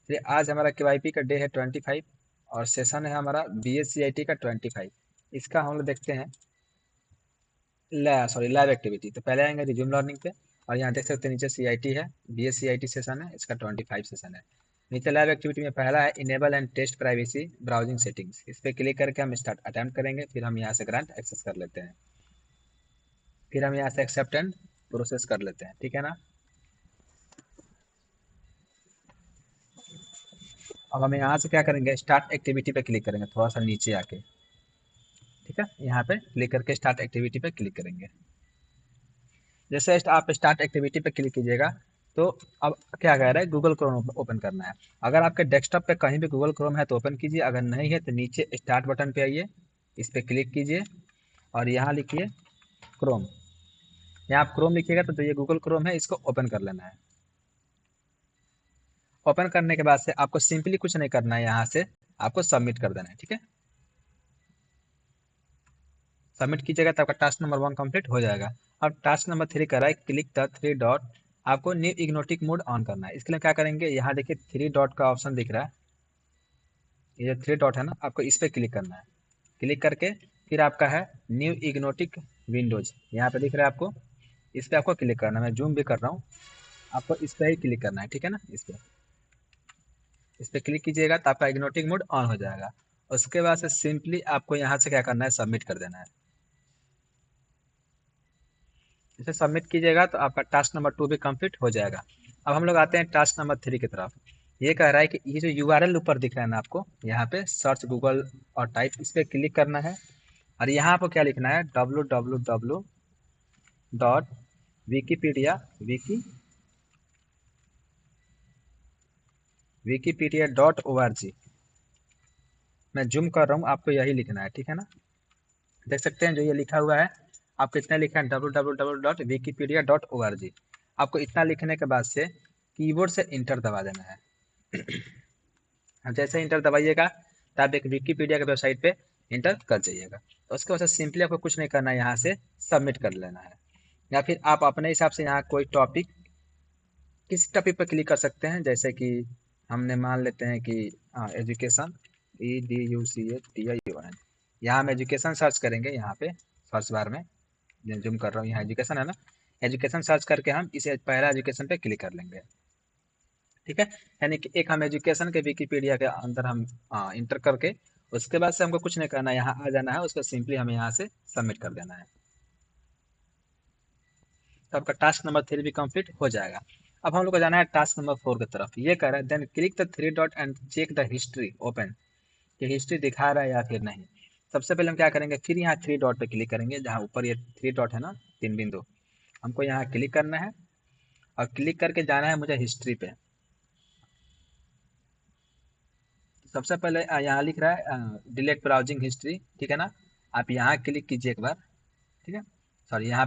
फिर आज हमारा केवाईपी का डे है 25 और सेशन है हमारा बीएससीआईटी का 25। इसका हम लोग देखते हैं लाइव एक्टिविटी। तो पहले आएंगे रिज्यूम लर्निंग पे और यहाँ देख सकते हैं नीचे सीआईटी है, बीएससीआईटी सेशन है, इसका 25 सेशन है। नीचे लाइव एक्टिविटी में पहला है enable and test privacy browsing settings. इस पर क्लिक करके हम स्टार्ट अटेम्प्ट करेंगे, फिर हम यहाँ से ग्रांट एक्सेस कर लेते हैं, फिर हम यहाँ से एक्सेप्ट एंड प्रोसेस कर लेते हैं, ठीक है ना। अब हम यहाँ से क्या करेंगे, स्टार्ट एक्टिविटी पे क्लिक करेंगे, थोड़ा सा नीचे आके, ठीक है। यहाँ पे क्लिक करके स्टार्ट एक्टिविटी पे क्लिक करेंगे। जैसे आप स्टार्ट एक्टिविटी पे क्लिक कीजिएगा तो अब क्या कह रहा है, गूगल क्रोम ओपन करना है। अगर आपके डेस्कटॉप पे कहीं भी गूगल क्रोम है तो ओपन कीजिए, अगर नहीं है तो नीचे स्टार्ट बटन पे आइए, इस पर क्लिक कीजिए और यहाँ लिखिए क्रोम। यहाँ आप क्रोम लिखिएगा तो ये गूगल क्रोम है, इसको ओपन कर लेना है। ओपन करने के बाद से आपको सिंपली कुछ नहीं करना है, यहाँ से आपको सबमिट कर देना है, ठीक है। सबमिट कीजिएगा तो आपका टास्क नंबर 1 कंप्लीट हो जाएगा। अब टास्क नंबर 3 कर रहा है क्लिक द 3 डॉट। आपको न्यू इग्नोटिक मोड ऑन करना है। इसके लिए क्या करेंगे, यहाँ देखिए 3 डॉट का ऑप्शन दिख रहा है, ये जो 3 डॉट है ना, आपको इस पर क्लिक करना है। क्लिक करके फिर आपका है न्यू इग्नोटिक विंडोज, यहाँ पे दिख रहा है आपको, इस पर आपको क्लिक करना है। मैं जूम भी कर रहा हूँ, आपको इस पर ही क्लिक करना है, ठीक है ना। इस पर क्लिक कीजिएगा तो आपका इग्नोटिक मोड ऑन हो जाएगा। उसके बाद से सिंपली आपको यहाँ से क्या करना है, सबमिट कर देना है। इसे सबमिट कीजिएगा तो आपका टास्क नंबर 2 भी कंप्लीट हो जाएगा। अब हम लोग आते हैं टास्क नंबर 3 की तरफ। ये कह रहा है कि ये जो यूआरएल ऊपर दिख रहा है ना आपको, यहाँ पे सर्च गूगल और टाइप, इस पर क्लिक करना है और यहाँ आपको क्या लिखना है, www.wikipedia wikipedia.org। मैं जूम कर रहा हूँ, आपको यही लिखना है, ठीक है ना। देख सकते हैं जो ये लिखा हुआ है, आपको इतना लिखा है www.wikipedia.org। आपको इतना लिखने के बाद से कीबोर्ड से इंटर दबा देना है। अब जैसे इंटर दबाइएगा तो आप एक विकीपीडिया के वेबसाइट पे इंटर कर जाइएगा। तो उसके बाद से सिंपली आपको कुछ नहीं करना है, यहाँ से सबमिट कर लेना है। या फिर आप अपने हिसाब से यहाँ कोई टॉपिक, किसी टॉपिक पर क्लिक कर सकते हैं। जैसे कि हमने मान लेते हैं कि एजुकेशन, EDUCATION, यहाँ हम एजुकेशन सर्च करेंगे। यहाँ पे सर्च बार में जूम कर रहा हूँ, यहाँ एजुकेशन है ना, एजुकेशन सर्च करके हम इसे पहला एजुकेशन पे क्लिक कर लेंगे, ठीक है। यानी कि एक हम एजुकेशन के विकीपीडिया के अंदर हम इंटर करके उसके बाद से हमको कुछ नहीं करना है, यहाँ आ जाना है, उसको सिंपली हमें यहाँ से सबमिट कर देना है। तो आपका टास्क नंबर 3 भी कंप्लीट हो जाएगा। अब हम लोग को जाना है टास्क नंबर 4 की तरफ। ये कह रहा है then click the 3 dot and check the history open, कि हिस्ट्री दिखा रहा है या फिर नहीं। सबसे पहले हम क्या करेंगे, फिर यहाँ 3 डॉट पे क्लिक करेंगे, जहाँ ऊपर ये 3 डॉट है ना, 3 बिंदु, हमको यहाँ क्लिक करना है और क्लिक करके जाना है मुझे हिस्ट्री पे। सबसे पहले यहाँ लिख रहा है डिलीट ब्राउजिंग हिस्ट्री, ठीक है ना। आप यहाँ क्लिक कीजिए एक बार, ठीक है। सॉरी, यहाँ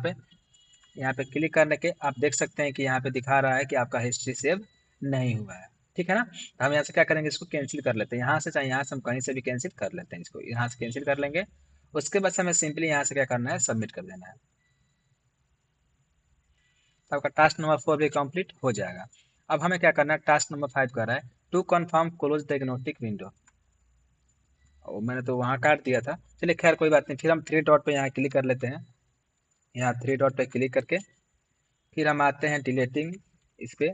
पे क्लिक करने के आप देख सकते हैं कि यहाँ पे दिखा रहा है कि आपका हिस्ट्री सेव नहीं हुआ है, ठीक है ना। तो हम यहाँ से क्या करेंगे, इसको कैंसिल कर लेते हैं। यहाँ से चाहे यहाँ से हम कहीं से भी कैंसिल कर लेते हैं, इसको यहाँ से कैंसिल कर लेंगे। उसके बाद से हमें सिंपली यहाँ से क्या करना है, सबमिट कर देना है। तो आपका टास्क नंबर 4 भी कंप्लीट हो जाएगा। अब हमें क्या करना है, टास्क नंबर 5 कर रहा है to confirm close the incognito window. और मैंने तो वहाँ काट दिया था, चलिए खैर कोई बात नहीं। फिर हम 3 डॉट पे यहाँ क्लिक कर लेते हैं। यहाँ 3 डॉट पे क्लिक करके फिर हम आते हैं डिलीटिंग इस पे,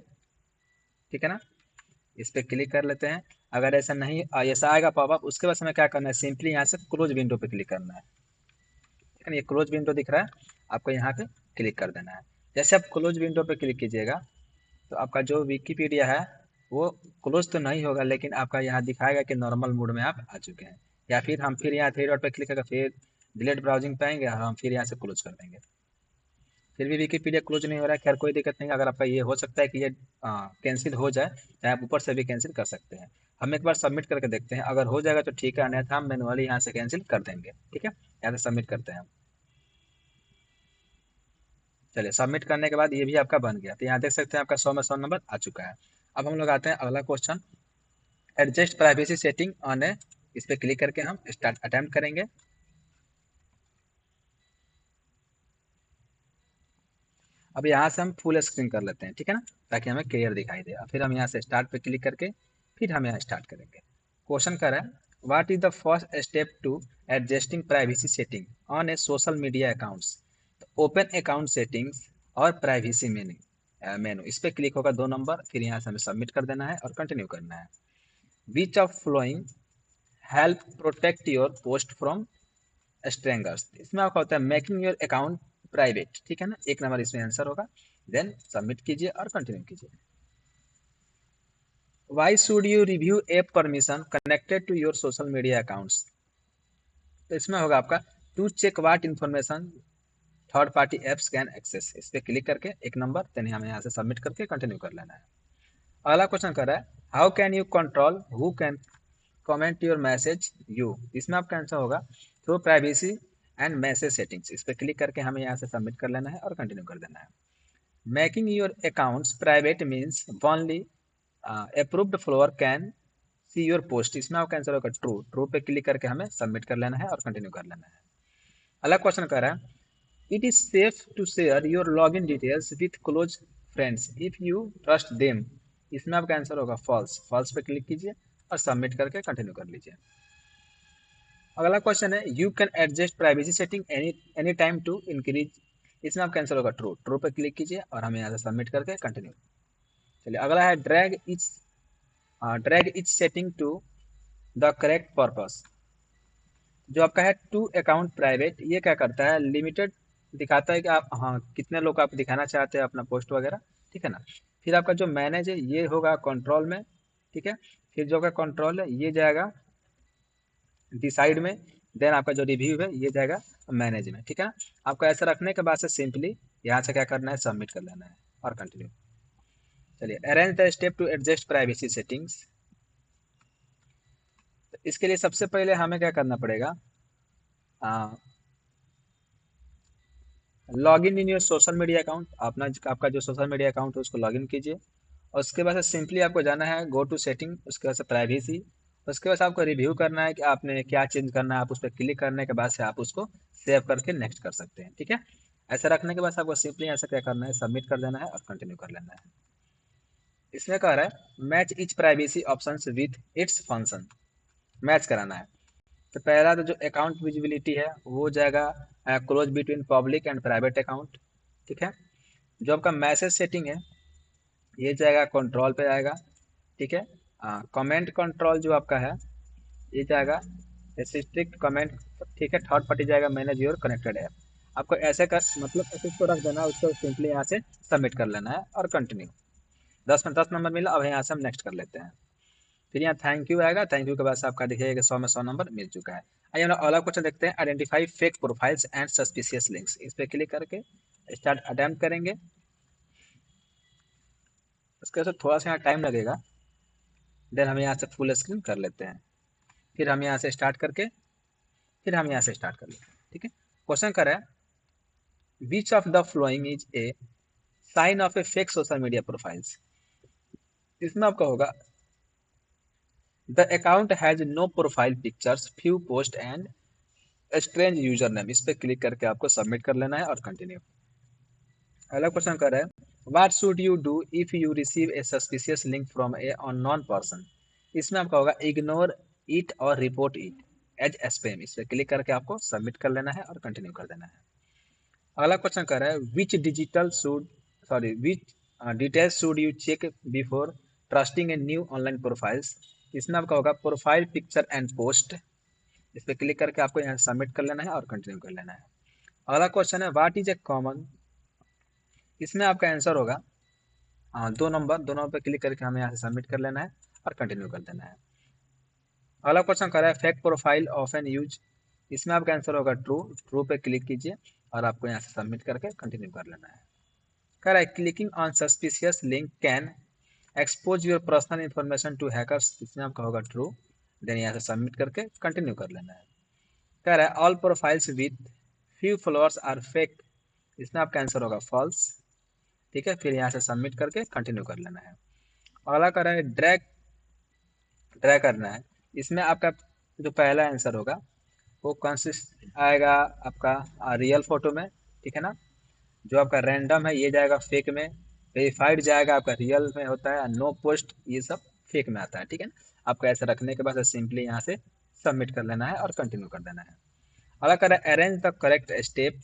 ठीक है ना। इस पे क्लिक कर लेते हैं। अगर ऐसा नहीं ऐसा आएगा पॉपअप, उसके बाद हमें क्या करना है, सिंपली यहाँ से क्लोज विंडो पे क्लिक करना है, ठीक है ना। ये क्लोज विंडो दिख रहा है, आपको यहाँ पे क्लिक कर देना है। जैसे आप क्लोज विंडो पे क्लिक कीजिएगा तो आपका जो विकीपीडिया है वो क्लोज तो नहीं होगा, लेकिन आपका यहाँ दिखाएगा कि नॉर्मल मोड में आप आ चुके हैं। या फिर हम फिर यहाँ 3 डॉट पे क्लिक करके फिर डिलीट ब्राउजिंग पाएंगे और हम फिर यहाँ से क्लोज कर देंगे। फिर भी विकीपीडिया क्लोज नहीं हो रहा है, खैर कोई दिक्कत नहीं। अगर आपका ये हो सकता है कि ये कैंसिल हो जाए, तो आप ऊपर से भी कैंसिल कर सकते हैं। हम एक बार सबमिट करके देखते हैं, अगर हो जाएगा तो ठीक है, अन्यथा हम मैनुअली यहाँ से कैंसिल कर देंगे, ठीक है। यहाँ से सबमिट करते हैं हम। चलिए सबमिट करने के बाद ये भी आपका बन गया। तो यहाँ देख सकते हैं आपका 100 में 100 नंबर आ चुका है। अब हम लोग आते हैं अगला question, adjust privacy setting on है। इस पर क्लिक करके हम स्टार्ट अटेम्प्ट करेंगे। अब यहाँ से हम फुल स्क्रीन कर लेते हैं, ठीक है ना, ताकि हमें क्लियर दिखाई दे। फिर हम यहाँ से स्टार्ट पे क्लिक करके फिर हम यहाँ स्टार्ट करेंगे। क्वेश्चन कर रहा है what is the first step to adjusting privacy setting on a social media accounts. Open account settings और प्राइवेसी मेनू इस पर क्लिक होगा 2 नंबर, फिर यहाँ से हमें सबमिट कर देना है और कंटिन्यू करना है। Which of following help protect your post from strangers, इसमें आपका होता है मेकिंग योर अकाउंट प्राइवेट, ठीक है ना, 1 नंबर इसमें आंसर होगा। देन सबमिट कीजिए और कंटिन्यू कीजिए। Why should you review app permission connected to your social media accounts, तो इसमें होगा आपका to check what information third party apps can access, इस पर क्लिक करके 1 नंबर, देन हमें यहाँ से सबमिट करके कंटिन्यू कर लेना है। अगला क्वेश्चन कर रहा है how can you control who can comment your message you, इसमें आपका आंसर होगा through privacy and message settings, इस पर क्लिक करके हमें यहाँ से सबमिट कर लेना है और कंटिन्यू कर देना है। Making your accounts private means only approved follower can see your post, इसमें आपका आंसर होगा ट्रू, ट्रू पे क्लिक करके हमें सबमिट कर लेना है और कंटिन्यू कर लेना है। अगला क्वेश्चन कर रहा है it is safe to share your log in details with close friends if you trust them, इसमें आपका आंसर होगा फॉल्स, फॉल्स पे क्लिक कीजिए और सबमिट करके कंटिन्यू कर लीजिए। अगला क्वेश्चन है you can adjust privacy setting any time to increase, इसमें आपका आंसर होगा ट्रू, ट्रू पे क्लिक कीजिए और हमें यहाँ से सबमिट करके कंटिन्यू। चलिए अगला है drag each setting to the correct purpose, जो आपका है टू अकाउंट प्राइवेट, ये क्या करता है लिमिटेड दिखाता है कि आप हाँ कितने लोग आप दिखाना चाहते हैं अपना पोस्ट वगैरह, ठीक है ना। फिर आपका जो मैनेज है ये होगा कंट्रोल में, ठीक है, फिर जो आपका कंट्रोल है ये जाएगा डिसाइड में, देन आपका जो रिव्यू है ये जाएगा मैनेज में, ठीक है ना। आपको ऐसा रखने के बाद से सिंपली यहाँ से क्या करना है सबमिट कर लेना है और कंटिन्यू। चलिए arrange the step to adjust privacy settings, तो इसके लिए सबसे पहले हमें क्या करना पड़ेगा, log in your social media account, अपना आपका जो सोशल मीडिया अकाउंट है उसको लॉग इन कीजिए और उसके बाद से सिंपली आपको जाना है गो टू सेटिंग, उसके बाद से प्राइवेसी, उसके बाद से आपको रिव्यू करना है कि आपने क्या चेंज करना है, आप उस पर क्लिक करने के बाद से आप उसको सेव करके नेक्स्ट कर सकते हैं, ठीक है। ऐसा रखने के बाद आपको सिंपली ऐसा क्या करना है सबमिट कर देना है और कंटिन्यू कर लेना है। इसमें कह रहा है match etch privacy option with its function, match कराना है। तो पहला तो जो अकाउंट विजिबिलिटी है वो जाएगा close between public and private account, ठीक है। जो आपका मैसेज सेटिंग है ये जाएगा कंट्रोल पे आएगा, ठीक है। कमेंट कंट्रोल जो आपका है ये जाएगा स्ट्रिक्ट कमेंट, ठीक है, थर्ड पार्टी जाएगा मैनेज योर कनेक्टेड ऐप, आपको ऐसे कर मतलब ऐसे इसको रख देना, उसको सिंपली यहाँ से सबमिट कर लेना है और कंटिन्यू। 10 में 10 नंबर मिला, अब यहाँ से हम नेक्स्ट कर लेते हैं। फिर यहाँ थैंक यू आएगा, थैंक यू के बाद से आपका दिखेगा 100 में 100 नंबर मिल चुका है। आइए हम अगला क्वेश्चन देखते हैं identify fake profiles and suspicious links, इस पर क्लिक करके स्टार्ट अटेम्प्ट करेंगे। उसके बाद थोड़ा सा यहाँ टाइम लगेगा, देन हम यहाँ से फुल स्क्रीन कर लेते हैं, फिर हम यहाँ से स्टार्ट करके फिर हम यहाँ से स्टार्ट कर लेते हैं, ठीक है। क्वेश्चन कर रहा है which of the following is a sign of a fake social media profiles, इसमें आपका होगा the account has no profile pictures few post and strange user name, इस पर क्लिक करके आपको सबमिट कर लेना है और कंटिन्यू। अगला क्वेश्चन कर रहा है what should you do if you receive A suspicious link from A unknown person, इसमें आपका होगा इग्नोर इट और रिपोर्ट इट एज स्पैम, इस पर क्लिक करके आपको सबमिट कर लेना है और कंटिन्यू कर देना है। अगला क्वेश्चन कर रहा है which details should you check before trusting a new online profiles, इसमें आपका होगा प्रोफाइल पिक्चर एंड पोस्ट, इस पर क्लिक करके आपको यहाँ सबमिट कर लेना है और कंटिन्यू कर लेना है। अगला क्वेश्चन है व्हाट इज ए कॉमन, इसमें आपका आंसर होगा 2 नंबर पे क्लिक करके हमें यहाँ से सबमिट कर लेना है और कंटिन्यू कर देना है। अगला क्वेश्चन कर रहा है fake profile of an use, इसमें आपका आंसर होगा ट्रू, ट्रू पे क्लिक कीजिए और आपको यहाँ से सबमिट करके कंटिन्यू कर लेना है। कह रहा है clicking on suspicious link can expose your personal information to hackers, इसमें आपका होगा ट्रू, देन यहाँ से सबमिट करके कंटिन्यू कर लेना है। कह रहा है all profiles with few followers are fake, इसमें आपका आंसर होगा फॉल्स, ठीक है, फिर यहाँ से सबमिट करके कंटिन्यू कर लेना है। अगला कर रहा है ड्रैग करना है, इसमें आपका जो पहला आंसर होगा वो कंसिस्ट आएगा आपका रियल फोटो में, ठीक है ना। जो आपका रैंडम है ये जाएगा फेक में, वेरीफाइड जाएगा आपका रियल में होता है, नो पोस्ट ये सब फेक में आता है, ठीक है ना। आपको ऐसे रखने के बाद सिंपली यहाँ से सबमिट कर लेना है और कंटिन्यू कर देना है। अगला कर arrange the correct step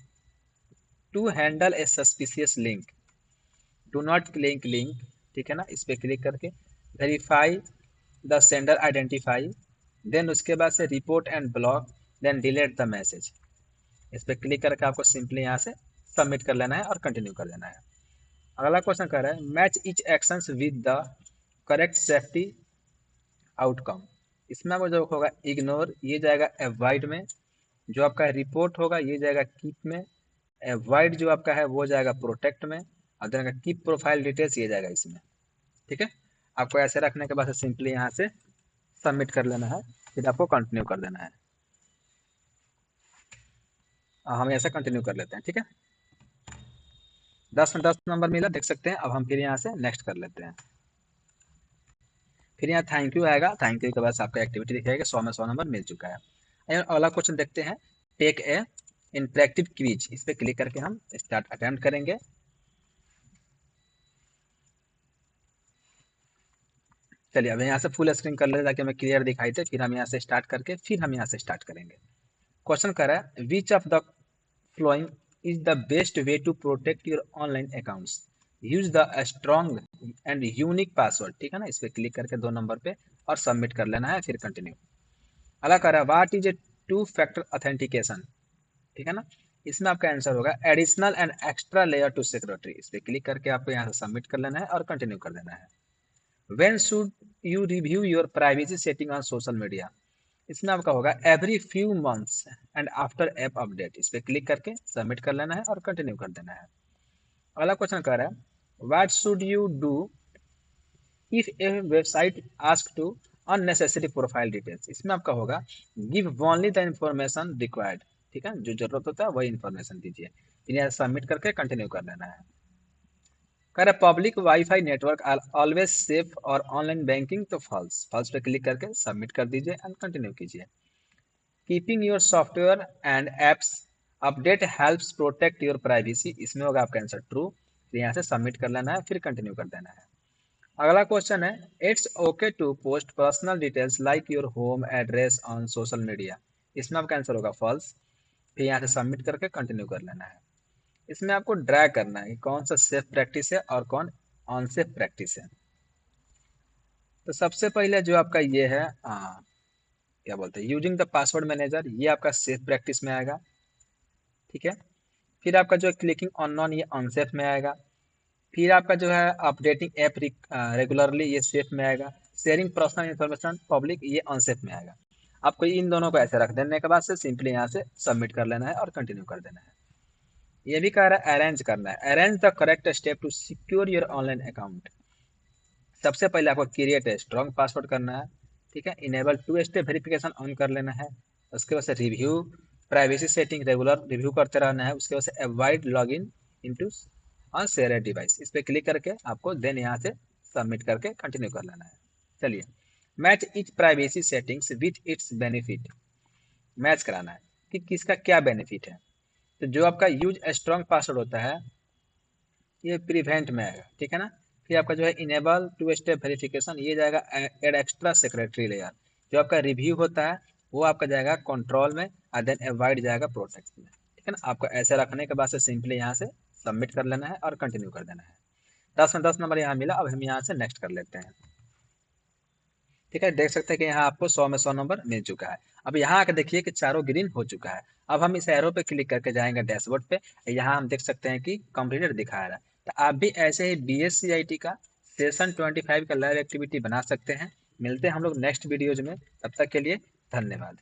to handle a suspicious link, do not click link, ठीक है ना। इस पर क्लिक करके verify the sender identify, then उसके बाद से report and block, then delete the message. इस पर क्लिक करके आपको सिंपली यहाँ से सबमिट कर लेना है और कंटिन्यू कर देना है। अगला क्वेश्चन कर रहा है match each actions with the correct safety outcome. इसमें आपको जो होगा इग्नोर, ये जाएगा अवॉइड में, जो आपका रिपोर्ट होगा ये जाएगा कीप में, अवॉइड जो आपका है वो जाएगा प्रोटेक्ट में, और देन कीप प्रोफाइल डिटेल्स ये जाएगा इसमें, ठीक है। आपको ऐसे रखने के बाद सिंपली यहाँ से सबमिट कर लेना है, फिर आपको कंटिन्यू कर देना है। हम ऐसा कंटिन्यू कर लेते हैं, ठीक है। 10 में 10 नंबर मिला, देख सकते हैं। अब हम फिर यहाँ से नेक्स्ट कर लेते हैं। फिर यहाँ थैंक यू आएगा, थैंक यू के बाद आपका एक्टिविटी दिखाएगा 100 में 100 नंबर मिल चुका है। अगला क्वेश्चन देखते हैं, टेक ए इंटरेक्टिव क्विज। इस पर क्लिक करके हम स्टार्ट अटेम्प्ट करेंगे। चलिए अब यहाँ से फुल स्क्रीन कर लेते ताकि हमें क्लियर दिखाई दे, फिर हम यहाँ से स्टार्ट करके फिर हम यहाँ से स्टार्ट करेंगे। क्वेश्चन कर रहा है which of the following is the best way to protect your online accounts, use the strong and unique password, ठीक है ना। इस पर क्लिक करके 2 नंबर पे और सबमिट कर लेना है, फिर कंटिन्यू। अगला कर रहा है what is a two factor authentication, ठीक है ना। इसमें आपका आंसर होगा additional and extra layer to security. इस पर क्लिक करके आपको यहाँ से सबमिट कर लेना है और कंटिन्यू कर देना है। When should you review your privacy setting on social media. इसमें आपका होगा every few months and after app update. इस पर क्लिक करके सबमिट कर लेना है और कंटिन्यू कर देना है। अगला क्वेश्चन कर रहा है what should you do if a website ask to unnecessary profile details. इसमें आपका होगा give only the information required, ठीक है, जो जरूरत होता है वही इंफॉर्मेशन दीजिए। फिर यहाँ सबमिट करके कंटिन्यू कर लेना है। कह रहा public wifi network are always safe और ऑनलाइन बैंकिंग, तो फॉल्स, फॉल्स पे क्लिक करके सबमिट कर दीजिए एंड कंटिन्यू कीजिए। Keeping your software and apps update helps protect your privacy. इसमें होगा आपका आंसर ट्रू। फिर यहाँ से सबमिट कर लेना है, फिर कंटिन्यू कर देना है। अगला क्वेश्चन है it's okay to post personal details like your home address on social media. इसमें आपका आंसर होगा फॉल्स। फिर यहाँ से सबमिट करके कंटिन्यू कर लेना है। इसमें आपको ड्रैग करना है कि कौन सा सेफ प्रैक्टिस है और कौन अनसेफ प्रैक्टिस है। तो सबसे पहले जो आपका ये है क्या बोलते हैं यूजिंग द पासवर्ड मैनेजर, ये आपका सेफ प्रैक्टिस में आएगा, ठीक है। फिर आपका जो है क्लिकिंग ऑन नॉन, ये अनसेफ में आएगा। फिर आपका जो है अपडेटिंग ऐप रेगुलरली, ये सेफ में आएगा। शेयरिंग पर्सनल इन्फॉर्मेशन पब्लिक, ये अनसेफ में आएगा। आपको इन दोनों को ऐसे रख देने के बाद से सिंपली यहाँ से सबमिट कर लेना है और कंटिन्यू कर देना है। ये भी कह रहा है अरेंज करना है, arrange the correct step to secure your online account. सबसे पहले आपको क्रिएट ए स्ट्रॉन्ग पासवर्ड करना है, ठीक है। इनेबल 2 स्टेप वेरिफिकेशन ऑन कर लेना है। उसके बाद से review privacy setting regular review करते रहना है। उसके बाद से avoid log in into on share device. इस पर क्लिक करके आपको देन यहाँ से सबमिट करके कंटिन्यू कर लेना है। चलिए match etch privacy settings with its benefit, match कराना है कि किसका क्या बेनिफिट है। तो जो आपका यूज स्ट्रॉन्ग पासवर्ड होता है ये प्रिवेंट में आएगा, ठीक है ना। फिर आपका जो है इनेबल 2 स्टेप वेरिफिकेशन, ये जाएगा एड एक्स्ट्रा सेक्रेटरी लेयर। जो आपका रिव्यू होता है वो आपका जाएगा कंट्रोल में और देन अवॉइड जाएगा प्रोटेक्ट में, ठीक है ना। आपको ऐसे रखने के बाद से सिंपली यहाँ से सबमिट कर लेना है और कंटिन्यू कर देना है। 10 में 10 नंबर यहाँ मिला। अब हम यहाँ से नेक्स्ट कर लेते हैं, ठीक है। देख सकते हैं कि यहाँ आपको 100 में 100 नंबर मिल चुका है। अब यहाँ आकर देखिए कि चारों ग्रीन हो चुका है। अब हम इस एरो पे क्लिक करके जाएंगे डैशबोर्ड पे, यहाँ हम देख सकते हैं कि कंप्लीटेड दिखा रहा है। तो आप भी ऐसे ही BSc का सेशन 25 का लाइव एक्टिविटी बना सकते हैं। मिलते हैं हम लोग नेक्स्ट वीडियोज में, तब तक के लिए धन्यवाद।